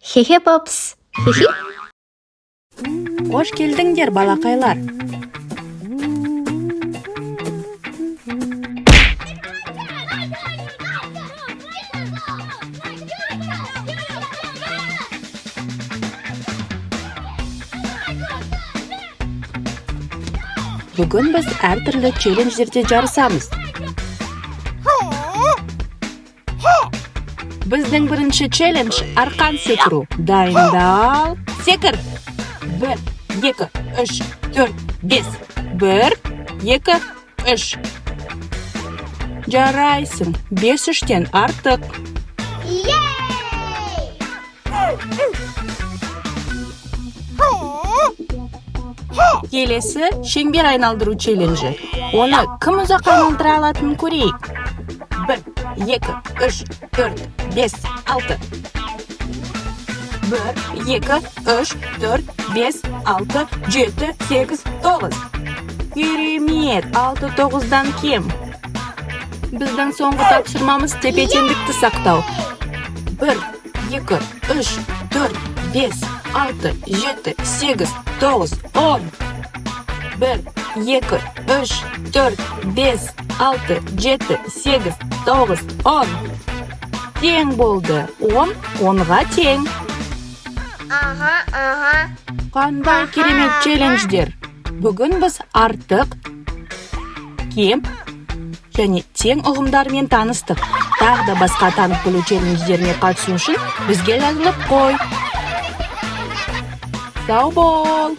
Хе-хе попс. Хе-хе. Қош келдіңдер, балақайлар. Бүгін біз әртүрлі челлендждерде жарысамыз. Біздің бірінші челлендж арқан секіру. Дайындал, секір. 1, 2, 3, 4, 5. 1, 2, 3. Жарайсың. 5-3-тен артық. Келесі шеңбер айналдыру челленджі. Оны кім ұзақ айналдыра алатынын көрейік. 1, 2, 3, 4, 5, 6. 1, 2, 3, 4, 5, 6, 7, 8, 9. Керемет, 6-9-дан кем. Біздің соңғы тапсырмамыз тепе-теңдікті сақтау. 1, 2, 3, 4, 5, 6, 7, 8, 9, 10. 1, 2, 3, 4, 5, 6, 7, 8, 9, 10. Тең болды. 10, 10-ға тең. Қандай керемет челлендждер. Бүгін біз артық, кем және тең ұғымдармен таныстық. Тағы да басқа танып білу челлендждеріне қатысу үшін бізге жазылып қой. Сау бол!